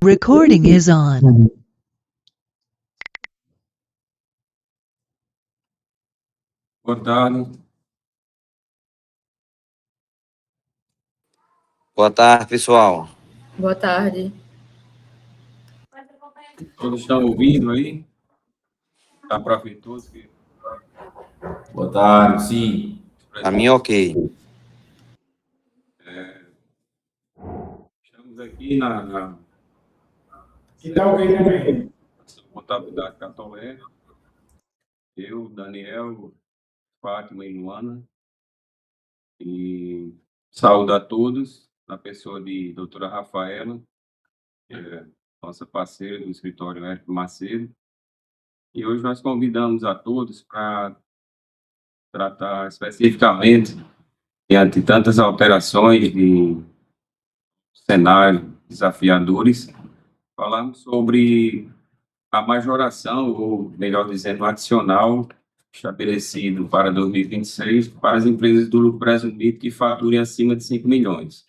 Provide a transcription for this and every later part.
Recording is on. Boa tarde. Boa tarde, pessoal. Boa tarde. Todos estão ouvindo aí? Dá para ver todos? Boa tarde, sim. A mim, ok. Estamos aqui na Que tá ok também. Contabilidade Catolé. Eu, Daniel, Fátima e Luana. E saúdo a todos, na pessoa de doutora Rafaela, que é nossa parceira do escritório Érico Macedo. E hoje nós convidamos a todos para tratar especificamente, diante de tantas alterações de cenários desafiadores, falarmos sobre a majoração, ou melhor dizendo, o adicional estabelecido para 2026 para as empresas do lucro presumido que faturem acima de 5 milhões.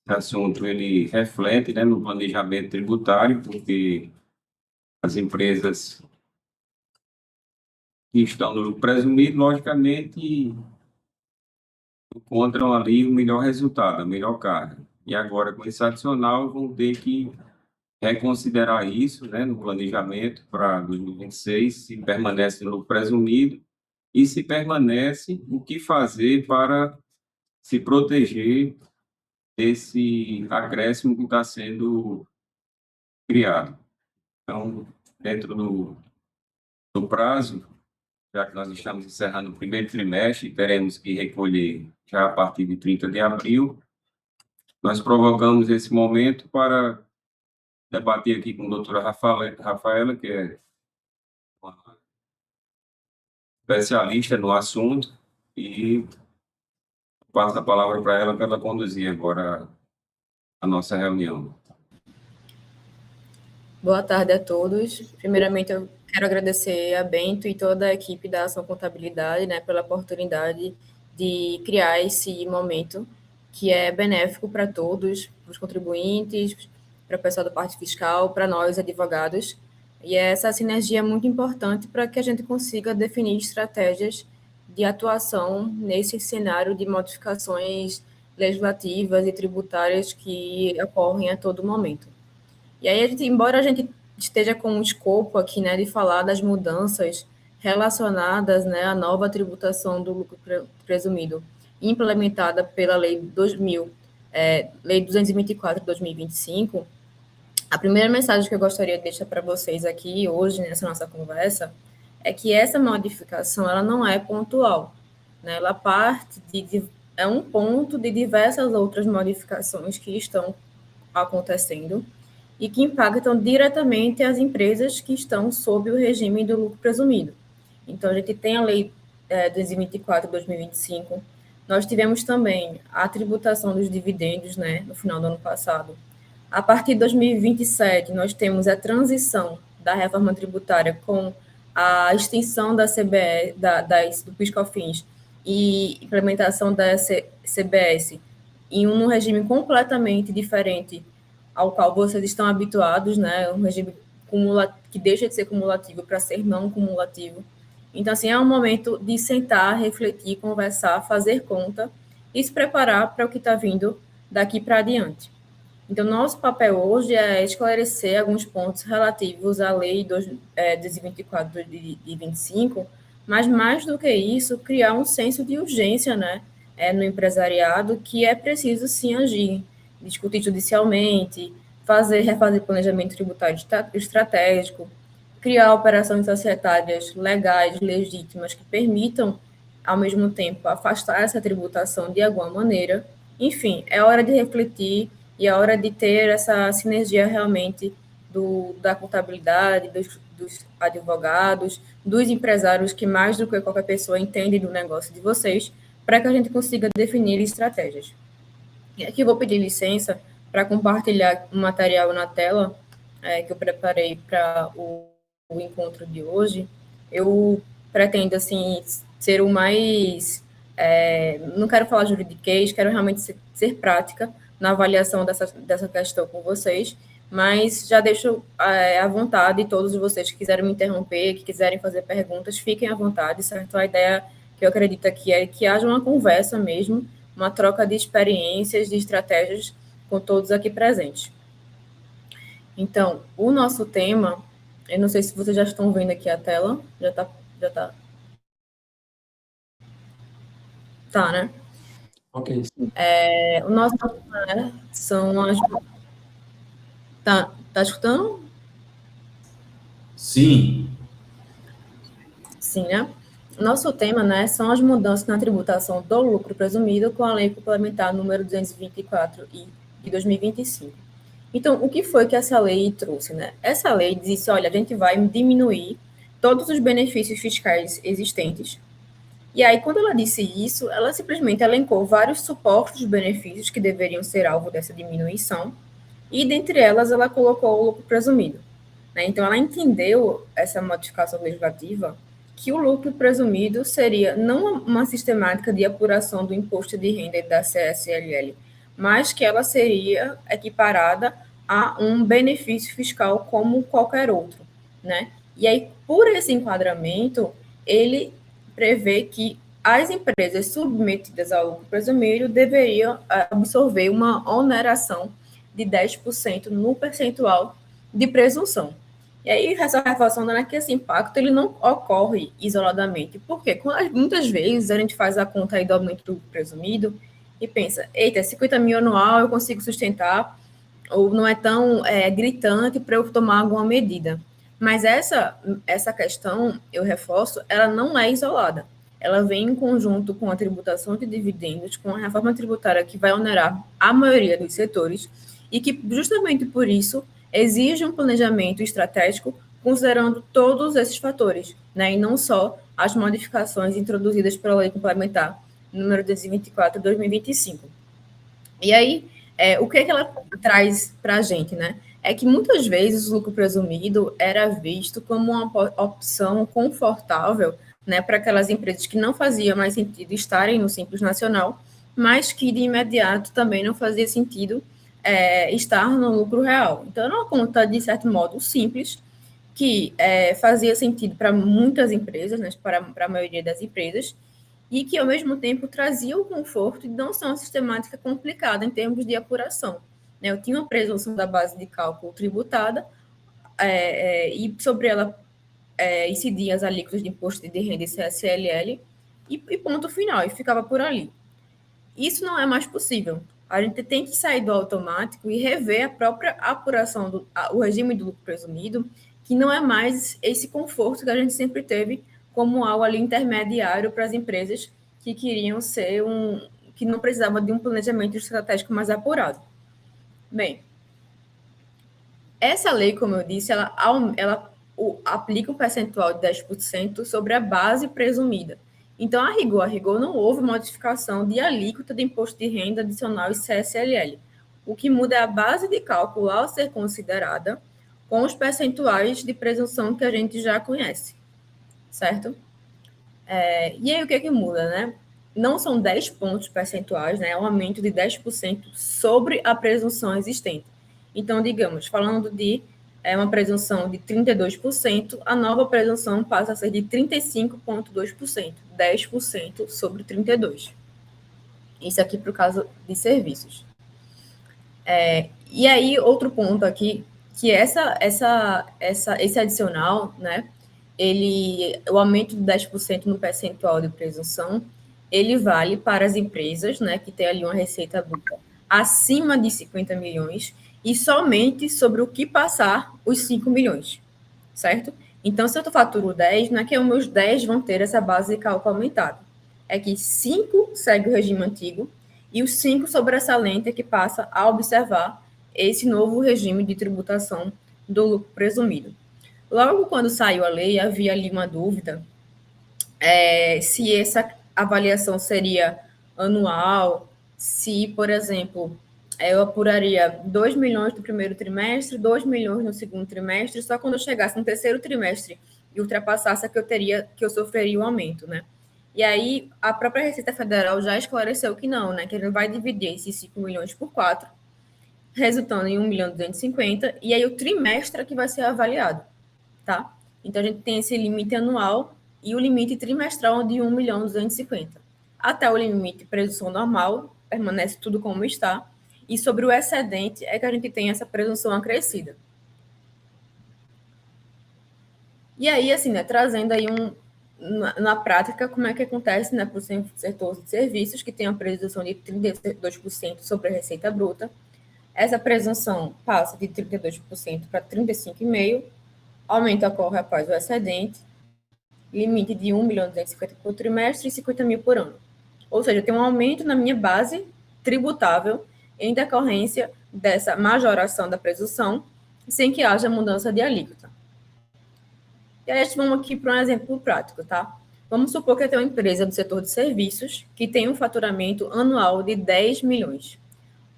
Esse assunto ele reflete, né, no planejamento tributário, porque as empresas que estão no lucro presumido, logicamente, encontram ali o melhor resultado, a melhor carga. E agora, com esse adicional, vão ter que reconsiderar isso, né, no planejamento para 2026, se permanece no lucro presumido e se permanece, o que fazer para se proteger desse acréscimo que está sendo criado. Então, dentro do prazo, já que nós estamos encerrando o primeiro trimestre, teremos que recolher já a partir de 30 de abril, nós provocamos esse momento para debater aqui com a doutora Rafaela, que é uma especialista no assunto, e passo a palavra para ela conduzir agora a nossa reunião. Boa tarde a todos. Primeiramente, eu quero agradecer a Bento e toda a equipe da Ação Contabilidade, né, pela oportunidade de criar esse momento que é benéfico para todos, para os contribuintes, para o pessoal da parte fiscal, para nós, advogados. E essa sinergia é muito importante para que a gente consiga definir estratégias de atuação nesse cenário de modificações legislativas e tributárias que ocorrem a todo momento. E aí, embora a gente esteja com um escopo aqui, né, de falar das mudanças relacionadas, né, à nova tributação do lucro presumido, implementada pela Lei 224 de 2025, a primeira mensagem que eu gostaria de deixar para vocês aqui hoje, nessa nossa conversa, é que essa modificação ela não é pontual, né? Ela parte é um ponto de diversas outras modificações que estão acontecendo e que impactam diretamente as empresas que estão sob o regime do lucro presumido. Então, a gente tem a Lei 224 de 2025, nós tivemos também a tributação dos dividendos, né, no final do ano passado. A partir de 2027, nós temos a transição da reforma tributária com a extinção da CBS, do PIS/COFINS e implementação da CBS em um regime completamente diferente ao qual vocês estão habituados, né? Um regime que deixa de ser cumulativo para ser não cumulativo. Então, assim, é um momento de sentar, refletir, conversar, fazer conta e se preparar para o que está vindo daqui para adiante. Então, nosso papel hoje é esclarecer alguns pontos relativos à Lei 224 de 25, mas mais do que isso, criar um senso de urgência, né, no empresariado, que é preciso sim agir, discutir judicialmente, refazer planejamento tributário estratégico, criar operações societárias legais, legítimas, que permitam, ao mesmo tempo, afastar essa tributação de alguma maneira. Enfim, é hora de refletir e é hora de ter essa sinergia realmente da contabilidade, dos advogados, dos empresários que mais do que qualquer pessoa entendem do negócio de vocês, para que a gente consiga definir estratégias. E aqui eu vou pedir licença para compartilhar um material na tela que eu preparei para o encontro de hoje. Eu pretendo, assim, ser o mais Não quero falar juridiquês, quero realmente ser prática na avaliação dessa questão com vocês, mas já deixo à vontade todos vocês que quiserem me interromper, que quiserem fazer perguntas, fiquem à vontade, certo? A ideia que eu acredito aqui é que haja uma conversa mesmo, uma troca de experiências, de estratégias com todos aqui presentes. Então, o nosso tema, eu não sei se vocês já estão vendo aqui a tela, já tá. Tá, né? Ok. O nosso tema, né, são as... Tá escutando? Sim. Sim, né? Nosso tema, né, são as mudanças na tributação do lucro presumido com a Lei Complementar número 224 de 2025. Então, o que foi que essa lei trouxe, né? Essa lei disse, olha, a gente vai diminuir todos os benefícios fiscais existentes. E aí, quando ela disse isso, ela simplesmente elencou vários suportes de benefícios que deveriam ser alvo dessa diminuição, e dentre elas ela colocou o lucro presumido, né? Então, ela entendeu essa modificação legislativa que o lucro presumido seria não uma sistemática de apuração do imposto de renda da CSLL, mas que ela seria equiparada a um benefício fiscal como qualquer outro, né? E aí, por esse enquadramento, ele prevê que as empresas submetidas ao lucro presumido deveriam absorver uma oneração de 10% no percentual de presunção. E aí, essa reflexão é que esse impacto ele não ocorre isoladamente. Por quê? Muitas vezes a gente faz a conta aí do aumento do presumido e pensa, eita, 50 mil anual eu consigo sustentar, ou não é tão gritante para eu tomar alguma medida. Mas essa questão, eu reforço, ela não é isolada. Ela vem em conjunto com a tributação de dividendos, com a reforma tributária que vai onerar a maioria dos setores, e que, justamente por isso, exige um planejamento estratégico considerando todos esses fatores, né, e não só as modificações introduzidas pela Lei Complementar número 224 de 2025. E aí, o que ela traz para a gente, né? É que muitas vezes o lucro presumido era visto como uma opção confortável, né, para aquelas empresas que não fazia mais sentido estarem no Simples Nacional, mas que de imediato também não fazia sentido estar no lucro real. Então, era uma conta, de certo modo, simples, que fazia sentido para muitas empresas, né, para a maioria das empresas, e que, ao mesmo tempo, trazia o conforto de não ser uma sistemática complicada em termos de apuração. Eu tinha uma presunção da base de cálculo tributada, e sobre ela incidiam as alíquotas de imposto de renda e CSLL, e ponto final, e ficava por ali. Isso não é mais possível. A gente tem que sair do automático e rever a própria apuração, o regime do lucro presumido, que não é mais esse conforto que a gente sempre teve como algo ali intermediário para as empresas que queriam ser que não precisavam de um planejamento estratégico mais apurado. Bem, essa lei, como eu disse, ela aplica um percentual de 10% sobre a base presumida. Então, a rigor, não houve modificação de alíquota de imposto de renda adicional e CSLL. O que muda é a base de cálculo ao ser considerada com os percentuais de presunção que a gente já conhece, certo? E aí, o que muda, né? Não são 10 pontos percentuais, né? É um aumento de 10% sobre a presunção existente. Então, digamos, falando de uma presunção de 32%, a nova presunção passa a ser de 35,2%, 10% sobre 32%. Isso aqui para o caso de serviços. E aí, outro ponto aqui, que esse adicional, né, o aumento de 10% no percentual de presunção, ele vale para as empresas, né, que tem ali uma receita bruta acima de 50 milhões e somente sobre o que passar os 5 milhões, certo? Então, se eu faturo 10, não é que os meus 10 vão ter essa base de cálculo aumentada. É que 5 segue o regime antigo e os 5 sobressalente é que passa a observar esse novo regime de tributação do lucro presumido. Logo quando saiu a lei, havia ali uma dúvida se essa avaliação seria anual, se, por exemplo, eu apuraria 2 milhões no primeiro trimestre, 2 milhões no segundo trimestre, só quando eu chegasse no terceiro trimestre e ultrapassasse que eu sofreria um aumento, né? E aí, a própria Receita Federal já esclareceu que não, né? Que ele vai dividir esses 5 milhões por 4, resultando em 1.250.000, e aí o trimestre é que vai ser avaliado, tá? Então, a gente tem esse limite anual e o limite trimestral de 1.250.000. Até o limite de presunção normal, permanece tudo como está, e sobre o excedente é que a gente tem essa presunção acrescida. E aí, assim, né, trazendo aí na prática, como é que acontece, né, para o setor de serviços, que tem uma presunção de 32% sobre a receita bruta. Essa presunção passa de 32% para 35,5%, aumento ocorre após o excedente, limite de 1.250.000 por trimestre e 50.000 por ano. Ou seja, tem um aumento na minha base tributável em decorrência dessa majoração da presunção, sem que haja mudança de alíquota. E aí, vamos aqui para um exemplo prático, tá? Vamos supor que eu tenho uma empresa do setor de serviços que tem um faturamento anual de 10 milhões.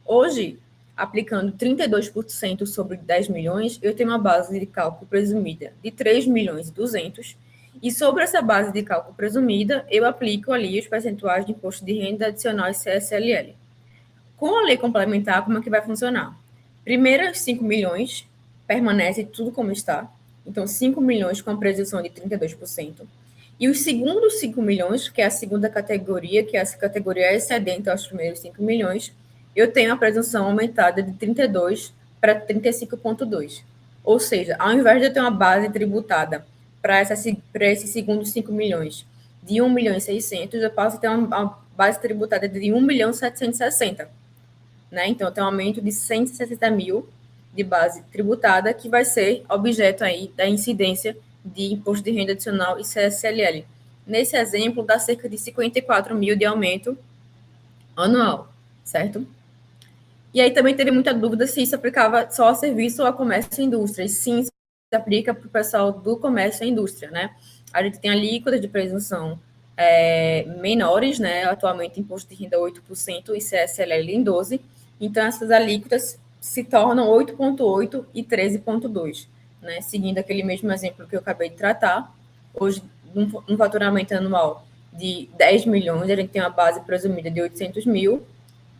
Hoje, aplicando 32% sobre 10 milhões, eu tenho uma base de cálculo presumida de 3.200.000, e sobre essa base de cálculo presumida, eu aplico ali os percentuais de imposto de renda adicional e CSLL. Com a lei complementar, como é que vai funcionar? Primeiros 5 milhões, permanece tudo como está. Então, 5 milhões com a presunção de 32%. E os segundos 5 milhões, que é a segunda categoria, que é essa categoria excedente aos primeiros 5 milhões, eu tenho a presunção aumentada de 32 para 35,2. Ou seja, ao invés de eu ter uma base tributada para esses segundos 5 milhões de 1.600.000, eu passo a ter uma base tributada de 1.760.000. Né? Então, tem um aumento de 160.000 de base tributada, que vai ser objeto aí da incidência de imposto de renda adicional e CSLL. Nesse exemplo, dá cerca de 54.000 de aumento anual, certo? E aí também teve muita dúvida se isso aplicava só a serviço ou a comércio e indústria. E sim, isso se aplica para o pessoal do comércio e indústria, né? A gente tem alíquotas de presunção menores, né? Atualmente, imposto de renda 8% e CSLL em 12%. Então, essas alíquotas se tornam 8,8% e 13,2%, né? Seguindo aquele mesmo exemplo que eu acabei de tratar. Hoje, um faturamento anual de 10 milhões, a gente tem uma base presumida de 800.000,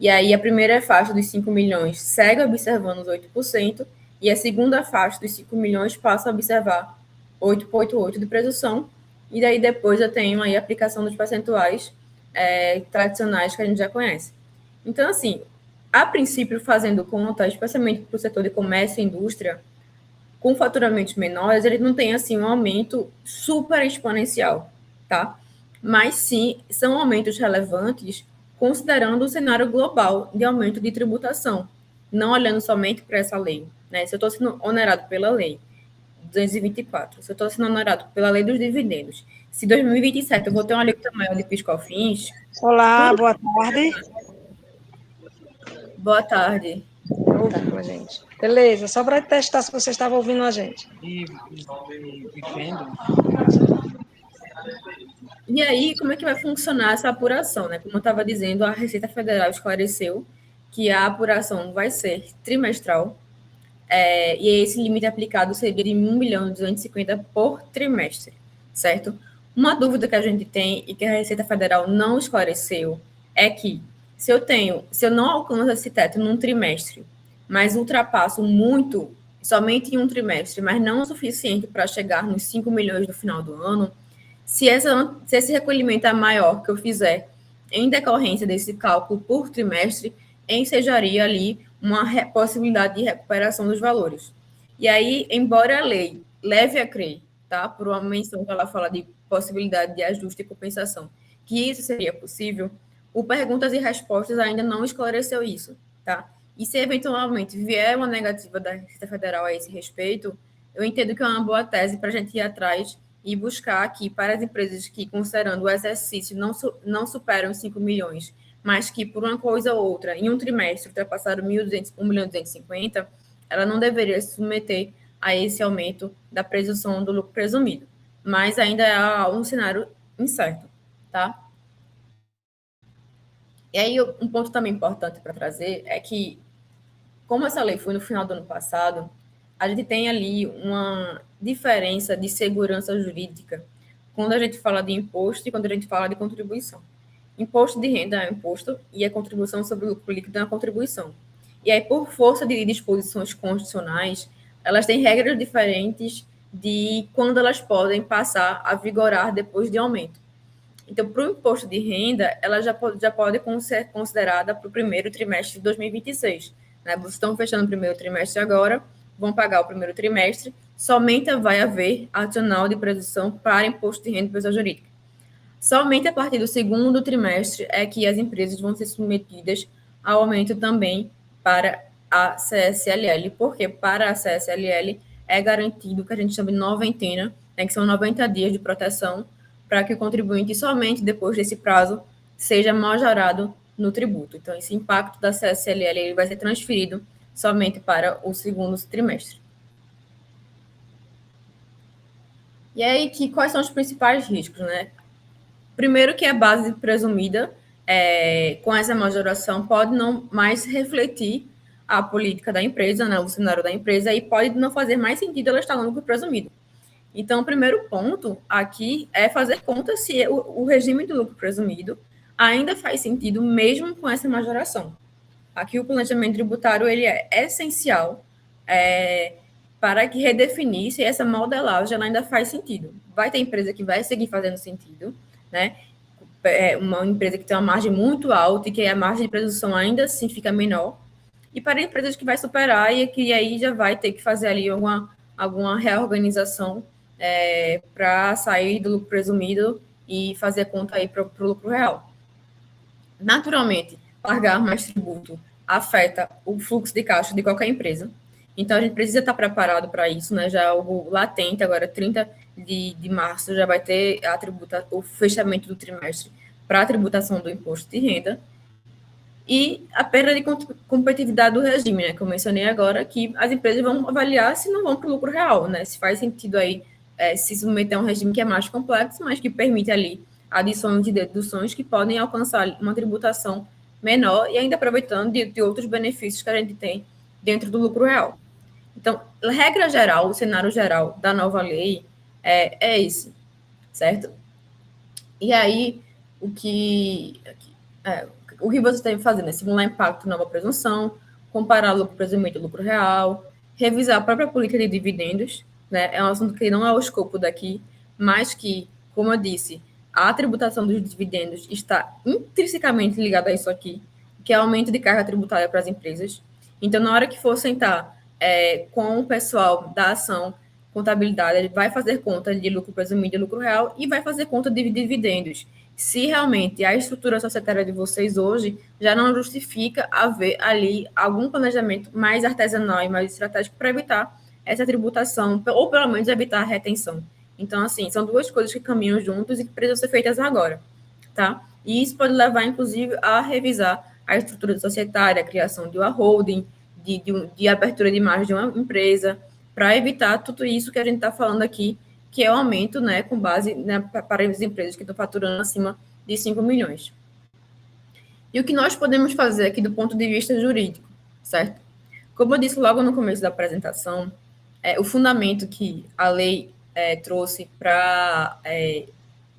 e aí a primeira faixa dos 5 milhões segue observando os 8%, e a segunda faixa dos 5 milhões passa a observar 8,8% de presunção, e daí depois eu tenho aí a aplicação dos percentuais tradicionais que a gente já conhece. Então, assim, a princípio, fazendo conta, especialmente para o setor de comércio e indústria, com faturamentos menores, ele não tem, assim, um aumento super exponencial, tá? Mas, sim, são aumentos relevantes considerando o cenário global de aumento de tributação, não olhando somente para essa lei, né? Se eu estou sendo onerado pela lei 224, se eu estou sendo onerado pela lei dos dividendos, se em 2027 eu vou ter uma alíquota maior de PIS/COFINS... Olá, boa tarde. Boa tarde. Opa, gente. Beleza, só para testar se você estava ouvindo a gente. E aí, como é que vai funcionar essa apuração, né? Como eu estava dizendo, a Receita Federal esclareceu que a apuração vai ser trimestral, e esse limite aplicado seria de 1.250.000 por trimestre, certo? Uma dúvida que a gente tem e que a Receita Federal não esclareceu é que se eu não alcanço esse teto num trimestre, mas ultrapasso muito, somente em um trimestre, mas não o suficiente para chegar nos 5 milhões no final do ano, se esse recolhimento é maior que eu fizer em decorrência desse cálculo por trimestre, ensejaria ali uma possibilidade de recuperação dos valores. E aí, embora a lei leve a crer, tá, por uma menção que ela fala de possibilidade de ajuste e compensação, que isso seria possível, o Perguntas e Respostas ainda não esclareceu isso, tá? E se eventualmente vier uma negativa da Receita Federal a esse respeito, eu entendo que é uma boa tese para a gente ir atrás e buscar aqui para as empresas que, considerando o exercício, não superam os 5 milhões, mas que, por uma coisa ou outra, em um trimestre, ultrapassaram 1.250.000, ela não deveria se submeter a esse aumento da presunção do lucro presumido. Mas ainda é um cenário incerto, tá? E aí, um ponto também importante para trazer é que, como essa lei foi no final do ano passado, a gente tem ali uma diferença de segurança jurídica quando a gente fala de imposto e quando a gente fala de contribuição. Imposto de renda é um imposto e a contribuição sobre o lucro líquido é uma contribuição. E aí, por força de disposições constitucionais, elas têm regras diferentes de quando elas podem passar a vigorar depois de aumento. Então, para o imposto de renda, ela já pode ser considerada para o primeiro trimestre de 2026. Né? Vocês estão fechando o primeiro trimestre agora, vão pagar o primeiro trimestre, somente vai haver adicional de presunção para imposto de renda de pessoa jurídica. Somente a partir do segundo trimestre é que as empresas vão ser submetidas ao aumento também para a CSLL, porque para a CSLL é garantido o que a gente chama de noventena, né, que são 90 dias de proteção, para que o contribuinte, somente depois desse prazo, seja majorado no tributo. Então, esse impacto da CSLL ele vai ser transferido somente para o segundo trimestre. E aí, quais são os principais riscos, né? Primeiro que a base presumida, com essa majoração, pode não mais refletir a política da empresa, né, o cenário da empresa, e pode não fazer mais sentido ela estar no lucro presumido. Então, o primeiro ponto aqui é fazer conta se o regime do lucro presumido ainda faz sentido mesmo com essa majoração. Aqui o planejamento tributário ele é essencial para que redefinir se essa modelagem ela ainda faz sentido. Vai ter empresa que vai seguir fazendo sentido, né? Uma empresa que tem uma margem muito alta e que a margem de presunção ainda assim fica menor, e para empresas que vai superar e que aí já vai ter que fazer ali alguma reorganização para sair do lucro presumido e fazer conta aí para o lucro real. Naturalmente, pagar mais tributo afeta o fluxo de caixa de qualquer empresa. Então, a gente precisa estar preparado para isso, né? Já é algo latente, agora 30 de março já vai ter o fechamento do trimestre para a tributação do imposto de renda. E a perda de competitividade do regime, né? Que eu mencionei agora, que as empresas vão avaliar se não vão para o lucro real, né? Se faz sentido aí se submeter a um regime que é mais complexo, mas que permite ali adições de deduções que podem alcançar uma tributação menor e ainda aproveitando de outros benefícios que a gente tem dentro do lucro real. Então, regra geral, o cenário geral da nova lei é esse, certo? E aí, o que você tem que fazer, né? Simular impacto na nova presunção, comparar lucro presumido e lucro real, revisar a própria política de dividendos, né? É um assunto que não é o escopo daqui, mas que, como eu disse, a tributação dos dividendos está intrinsecamente ligada a isso aqui, que é aumento de carga tributária para as empresas. Então, na hora que for sentar com o pessoal da ação contabilidade, ele vai fazer conta de lucro presumido e lucro real e vai fazer conta de dividendos. Se realmente a estrutura societária de vocês hoje já não justifica haver ali algum planejamento mais artesanal e mais estratégico para evitar essa tributação, ou pelo menos evitar a retenção. Então, assim, são duas coisas que caminham juntos e que precisam ser feitas agora, tá? E isso pode levar, inclusive, a revisar a estrutura societária, a criação de uma holding, de abertura de margem de uma empresa, para evitar tudo isso que a gente está falando aqui, que é o aumento, né, com base para as empresas que estão faturando acima de 5 milhões. E o que nós podemos fazer aqui do ponto de vista jurídico, certo? Como eu disse logo no começo da apresentação, o fundamento que a lei trouxe para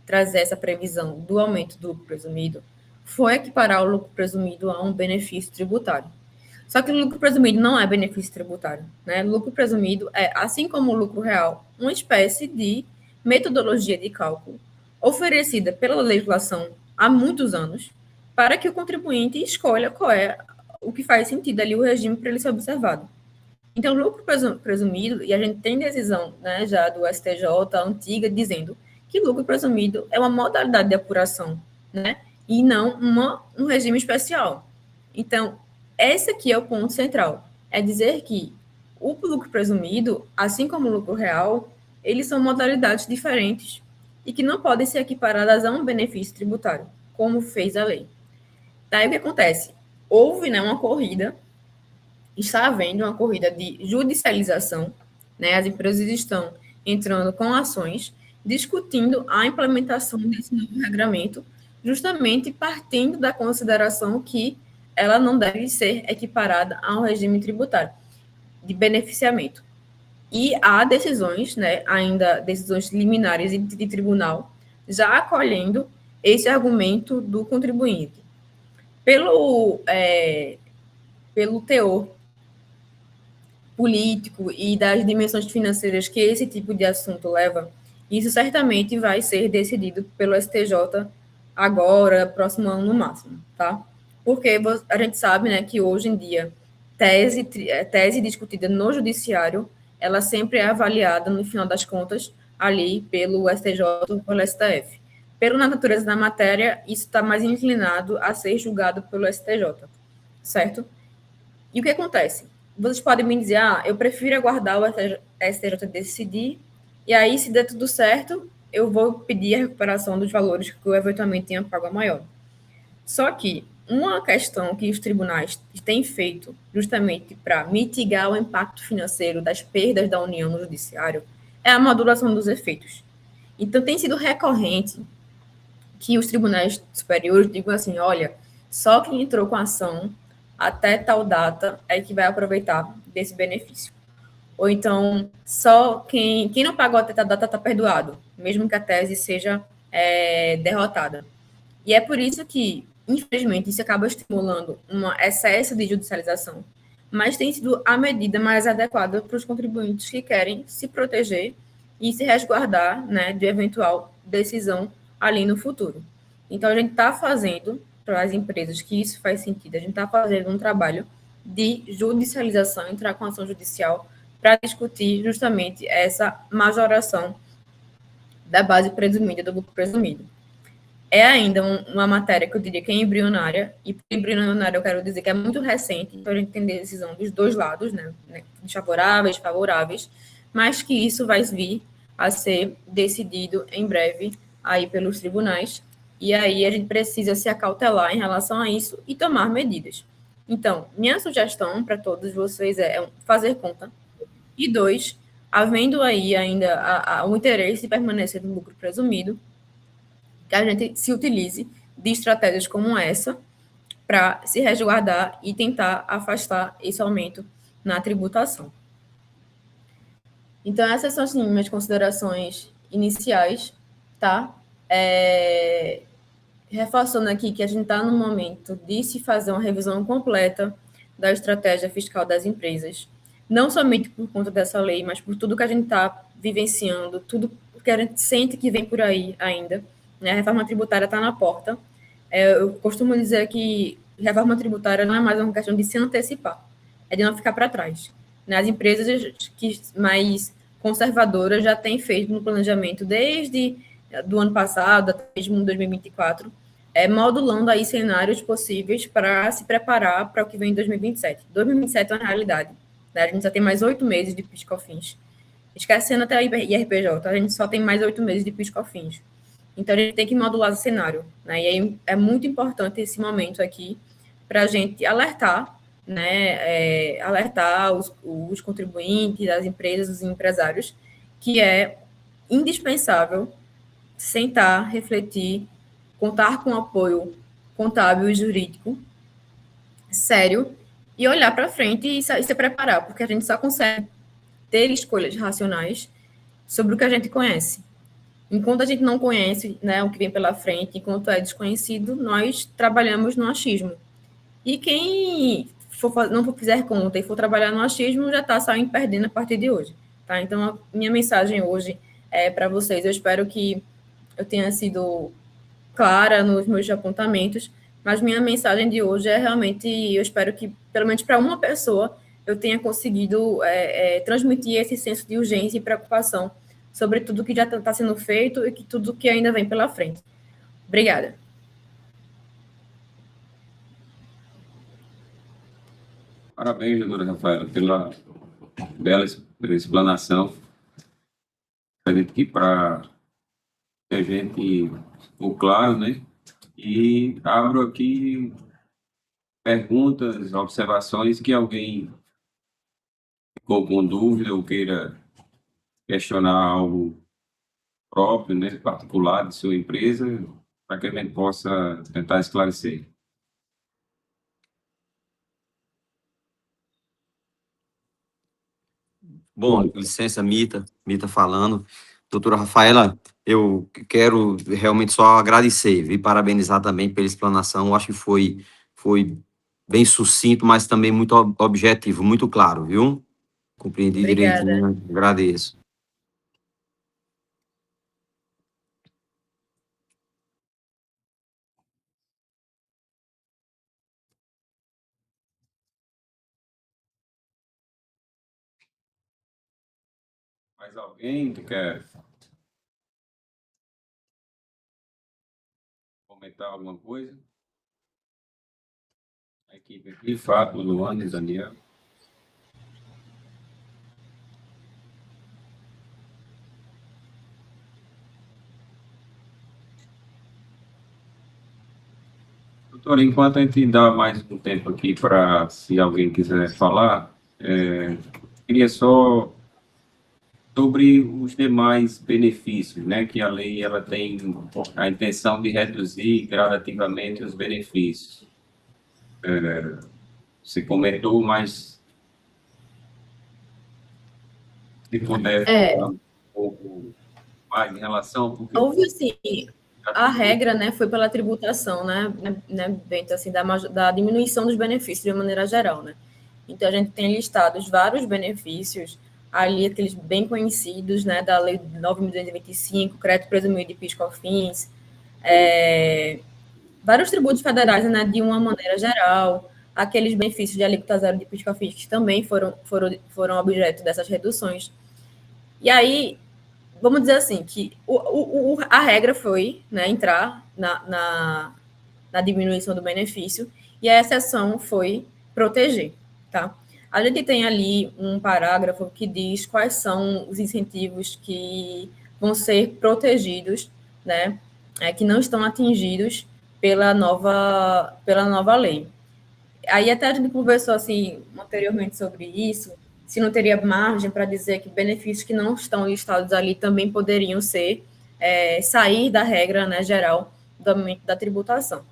trazer essa previsão do aumento do lucro presumido foi equiparar o lucro presumido a um benefício tributário. Só que o lucro presumido não é benefício tributário, né? O lucro presumido é, assim como o lucro real, uma espécie de metodologia de cálculo oferecida pela legislação há muitos anos para que o contribuinte escolha qual é o que faz sentido ali, o regime para ele ser observado. Então, o lucro presumido, e a gente tem decisão, né, já do STJ antiga, dizendo que lucro presumido é uma modalidade de apuração, né, e não um regime especial. Então, esse aqui é o ponto central, é dizer que o lucro presumido, assim como o lucro real, eles são modalidades diferentes e que não podem ser equiparadas a um benefício tributário, como fez a lei. Daí o que acontece? Houve, né, uma corrida, está havendo uma corrida de judicialização, né, as empresas estão entrando com ações, discutindo a implementação desse novo regramento, justamente partindo da consideração que ela não deve ser equiparada a um regime tributário de beneficiamento. E há decisões, né, ainda decisões liminares de tribunal, já acolhendo esse argumento do contribuinte. Pelo teor político e das dimensões financeiras que esse tipo de assunto leva, isso certamente vai ser decidido pelo STJ agora, próximo ano no máximo, tá? Porque a gente sabe, né, que hoje em dia tese discutida no judiciário, ela sempre é avaliada no final das contas ali pelo STJ ou pelo STF. Pela natureza da matéria, isso está mais inclinado a ser julgado pelo STJ, certo? E o que acontece? Vocês podem me dizer, eu prefiro aguardar o STJ decidir, e aí, se der tudo certo, eu vou pedir a recuperação dos valores que eu eventualmente tenha pago a maior. Só que uma questão que os tribunais têm feito justamente para mitigar o impacto financeiro das perdas da União no judiciário é a modulação dos efeitos. Então, tem sido recorrente que os tribunais superiores digam assim, olha, só quem entrou com a ação até tal data é que vai aproveitar desse benefício. Ou então, só quem não pagou até tal data está perdoado, mesmo que a tese seja derrotada. E é por isso que, infelizmente, isso acaba estimulando um excesso de judicialização, mas tem sido a medida mais adequada para os contribuintes que querem se proteger e se resguardar, né, de eventual decisão ali no futuro. Então, a gente está fazendo, para as empresas que isso faz sentido, a gente está fazendo um trabalho de judicialização, entrar com ação judicial para discutir justamente essa majoração da base presumida, do lucro presumido. É ainda uma matéria que eu diria que é embrionária, e por embrionária eu quero dizer que é muito recente, então a gente tem decisão dos dois lados, né, desfavoráveis, favoráveis, mas que isso vai vir a ser decidido em breve aí pelos tribunais, e aí a gente precisa se acautelar em relação a isso e tomar medidas. Então, minha sugestão para todos vocês é fazer conta, e 2, havendo aí ainda o interesse de permanecer no lucro presumido, que a gente se utilize de estratégias como essa para se resguardar e tentar afastar esse aumento na tributação. Então, essas são as minhas considerações iniciais, tá? Reforçando aqui que a gente está no momento de se fazer uma revisão completa da estratégia fiscal das empresas, não somente por conta dessa lei, mas por tudo que a gente está vivenciando, tudo que a gente sente que vem por aí ainda. Né? A reforma tributária está na porta. Eu costumo dizer que a reforma tributária não é mais uma questão de se antecipar, é de não ficar para trás. Né? As empresas que mais conservadoras já têm feito no planejamento desde do ano passado até mesmo 2024, modulando aí cenários possíveis para se preparar para o que vem em 2027. 2027 é uma realidade. Né? A gente já tem mais 8 meses de PIS/COFINS. Esquecendo até a IRPJ, a gente só tem mais 8 meses de PIS/COFINS. Então, a gente tem que modular o cenário. Né? E aí é muito importante esse momento aqui para a gente alertar, né? Alertar os contribuintes, as empresas, os empresários, que é indispensável sentar, refletir, contar com apoio contábil e jurídico sério e olhar para frente e se preparar, porque a gente só consegue ter escolhas racionais sobre o que a gente conhece. Enquanto a gente não conhece, né, o que vem pela frente, enquanto é desconhecido, nós trabalhamos no achismo. E quem não fizer conta e for trabalhar no achismo já está saindo perdendo a partir de hoje. Tá? Então, a minha mensagem hoje é para vocês. Eu espero que eu tenha sido clara nos meus apontamentos, mas minha mensagem de hoje é realmente, eu espero que, pelo menos para uma pessoa, eu tenha conseguido transmitir esse senso de urgência e preocupação sobre tudo que já está sendo feito e que tudo que ainda vem pela frente. Obrigada. Parabéns, doutora Rafaela, pela bela explanação. Acredito que para a gente ficou claro, né? E abro aqui perguntas, observações que alguém ficou com dúvida ou queira questionar algo próprio, né, particular de sua empresa, para que a gente possa tentar esclarecer. Bom, licença, Mita falando. Doutora Rafaela, eu quero realmente só agradecer e parabenizar também pela explanação. Eu acho que foi bem sucinto, mas também muito objetivo, muito claro, viu? Compreendi Obrigada. direitinho, agradeço. Mais alguém que quer comentar alguma coisa? A equipe aqui, Fábio, Luane, Daniel. Doutor, enquanto a gente dá mais um tempo aqui para, se alguém quiser falar, queria só sobre os demais benefícios, né? Que a lei ela tem a intenção de reduzir gradativamente os benefícios. Você comentou, mas se puder falar um pouco mais em relação, porque Houve, assim, a regra, né, foi pela tributação, Bento, assim, da diminuição dos benefícios de maneira geral, né? Então, a gente tem listados vários benefícios ali, aqueles bem conhecidos, né, da Lei 9.225, crédito presumido de PIS/COFINS, vários tributos federais, né, de uma maneira geral, aqueles benefícios de alíquota zero de PIS/COFINS que também foram objeto dessas reduções. E aí, vamos dizer assim, que a regra foi, né, entrar na diminuição do benefício e a exceção foi proteger, tá? A gente tem ali um parágrafo que diz quais são os incentivos que vão ser protegidos, né, que não estão atingidos pela nova lei. Aí até a gente conversou assim anteriormente sobre isso, se não teria margem para dizer que benefícios que não estão listados ali também poderiam sair da regra, né, geral do aumento da tributação.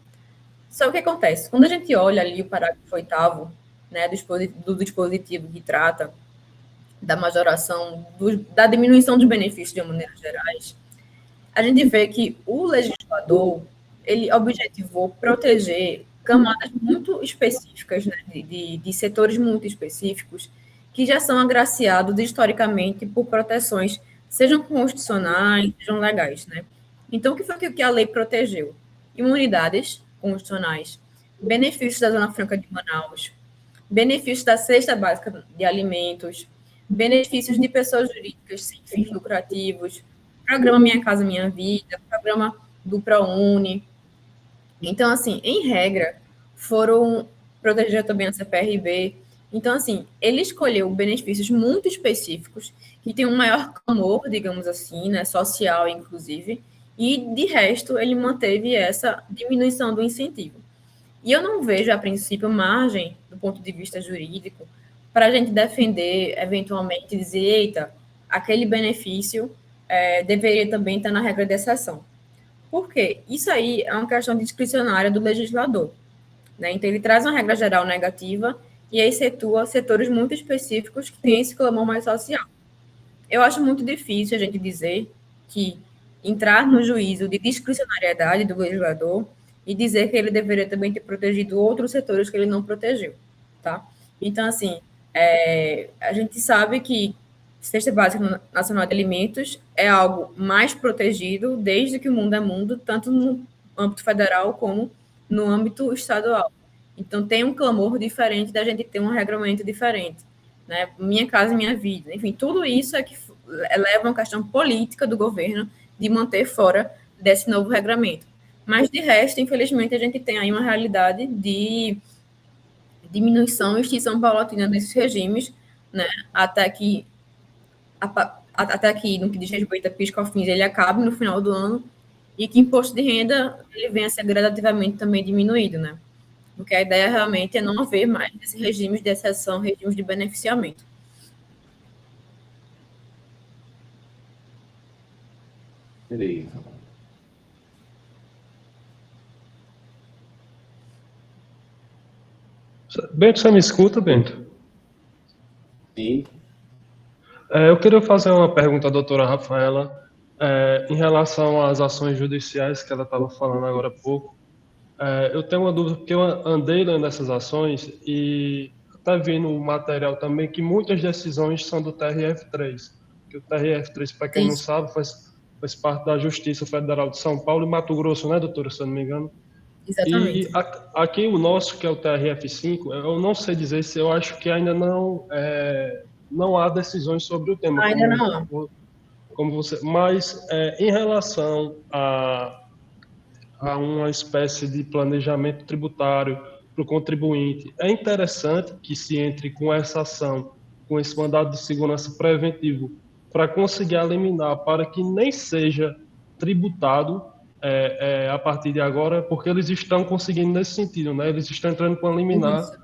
Só que o que acontece? Quando a gente olha ali o parágrafo 8º, né, do dispositivo que trata da majoração, da diminuição dos benefícios de maneiras gerais, a gente vê que o legislador, ele objetivou proteger camadas muito específicas, né, de setores muito específicos, que já são agraciados historicamente por proteções, sejam constitucionais, sejam legais, né? Então, o que foi que a lei protegeu? Imunidades constitucionais, benefícios da Zona Franca de Manaus, benefícios da cesta básica de alimentos, benefícios de pessoas jurídicas sem fins lucrativos, programa Minha Casa Minha Vida, programa do ProUni. Então, assim, em regra, foram proteger também a CPRB. Então, assim, ele escolheu benefícios muito específicos, que tem um maior clamor, digamos assim, né, social, inclusive, e, de resto, ele manteve essa diminuição do incentivo. E eu não vejo, a princípio, margem, do ponto de vista jurídico, para a gente defender, eventualmente, dizer, eita, aquele benefício deveria também estar na regra de exceção. Por quê? Isso aí é uma questão discricionária do legislador, né? Então, ele traz uma regra geral negativa e aí situa setores muito específicos que têm esse clamor mais social. Eu acho muito difícil a gente dizer que entrar no juízo de discricionariedade do legislador e dizer que ele deveria também ter protegido outros setores que ele não protegeu, tá? Então, assim, a gente sabe que Cesta Básica Nacional de Alimentos é algo mais protegido desde que o mundo é mundo, tanto no âmbito federal como no âmbito estadual. Então, tem um clamor diferente da gente ter um regramento diferente, né? Minha Casa Minha Vida. Enfim, tudo isso é que leva uma questão política do governo de manter fora desse novo regramento. Mas, de resto, infelizmente, a gente tem aí uma realidade de diminuição e extinção paulatina desses regimes, né? Até que, no que diz respeito a PIS/COFINS, ele acabe no final do ano e que imposto de renda ele venha a ser gradativamente também diminuído, né? Porque a ideia realmente é não haver mais esses regimes de exceção, regimes de beneficiamento. Beleza. Bento, você me escuta, Bento? Sim. Eu queria fazer uma pergunta à doutora Rafaela, em relação às ações judiciais que ela estava falando agora há pouco. Eu tenho uma dúvida, porque eu andei lendo essas ações e está vendo o material também que muitas decisões são do TRF3. Que o TRF3, para quem não Isso. sabe, faz parte da Justiça Federal de São Paulo e Mato Grosso, né, doutora, se eu não me engano? Exatamente. E aqui o nosso, que é o TRF5, eu não sei dizer se eu acho que ainda não há decisões sobre o tema, Ainda não. como você. Mas em relação a uma espécie de planejamento tributário para o contribuinte, é interessante que se entre com essa ação, com esse mandado de segurança preventivo, para conseguir eliminar, para que nem seja tributado a partir de agora, porque eles estão conseguindo nesse sentido, né? Eles estão entrando com a liminar Isso.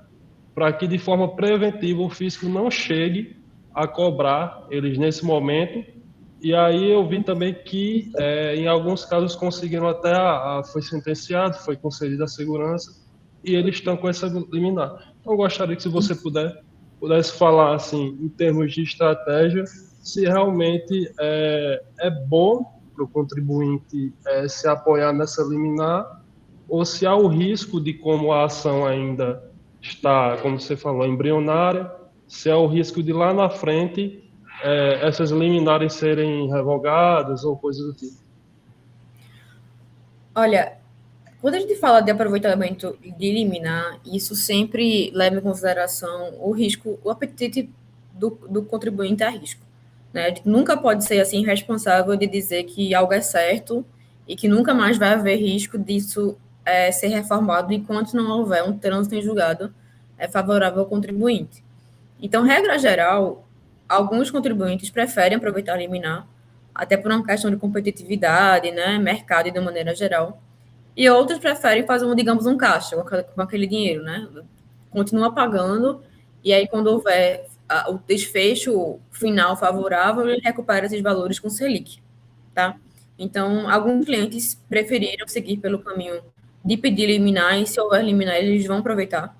para que de forma preventiva o fisco não chegue a cobrar eles nesse momento. E aí eu vi também que em alguns casos conseguiram até foi sentenciado, foi concedida a segurança e eles estão com essa liminar. Então eu gostaria que se você pudesse falar assim em termos de estratégia, se realmente é bom para o contribuinte se apoiar nessa liminar ou se há o risco de, como a ação ainda está, como você falou, embrionária, se há o risco de lá na frente essas liminares serem revogadas ou coisas do tipo. Olha, quando a gente fala de aproveitamento de liminar, isso sempre leva em consideração o risco, o apetite do contribuinte a risco. Né? A gente nunca pode ser assim responsável de dizer que algo é certo e que nunca mais vai haver risco disso ser reformado enquanto não houver um trânsito em julgado favorável ao contribuinte. Então, regra geral, alguns contribuintes preferem aproveitar a liminar, até por uma questão de competitividade, né, mercado e de maneira geral. E outros preferem fazer, digamos, um caixa com aquele dinheiro, né? Continua pagando, e aí, quando houver o desfecho final favorável, ele recupera esses valores com Selic, tá? Então, alguns clientes preferiram seguir pelo caminho de pedir liminar, e se houver liminar, eles vão aproveitar.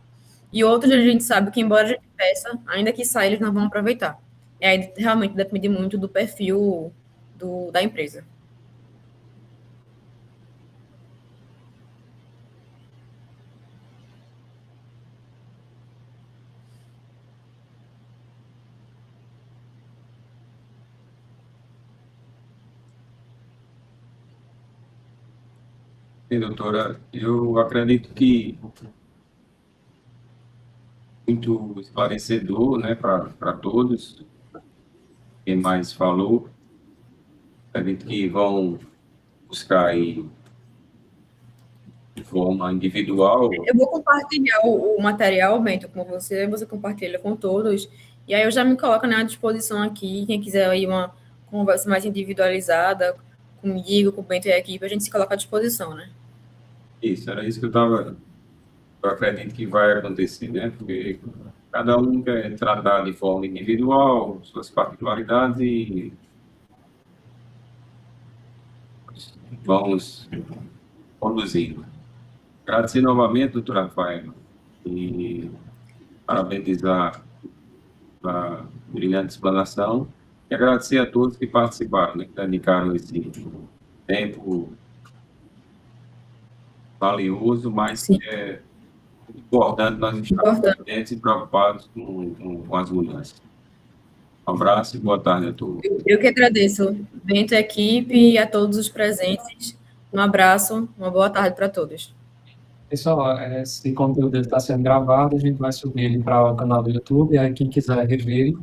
E outros a gente sabe que, embora a gente peça, ainda que saia, eles não vão aproveitar. E aí, realmente, depende muito do perfil da empresa. Sim, doutora, eu acredito que muito esclarecedor, né, para todos. Quem mais falou, acredito que vão buscar aí de forma individual. Eu vou compartilhar o material, Bento, com você compartilha com todos, e aí eu já me coloco à disposição aqui, quem quiser aí uma conversa mais individualizada comigo, com o Bento e a equipe, a gente se coloca à disposição, né? Isso, era isso que eu acredito que vai acontecer, né? Porque cada um quer tratar de forma individual, suas particularidades e vamos conduzindo. Agradecer novamente, doutor Rafael, e parabenizar a brilhante explanação e agradecer a todos que participaram, né, que dedicaram esse tempo valioso, mas Sim. que é importante nós estarmos presentes e preocupados com as mudanças. Um abraço e boa tarde a todos. Eu que agradeço, Bento, a equipe e a todos os presentes. Um abraço, uma boa tarde para todos. Pessoal, esse conteúdo está sendo gravado, a gente vai subir ele para o canal do YouTube, e aí quem quiser rever,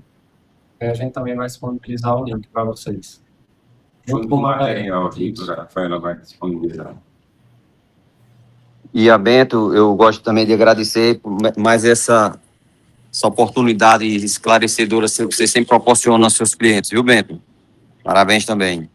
a gente também vai disponibilizar o link para vocês. Junto com o material aqui, que a Rafaela vai disponibilizar. E a Bento, eu gosto também de agradecer por mais essa oportunidade esclarecedora que você sempre proporciona aos seus clientes, viu, Bento? Parabéns também.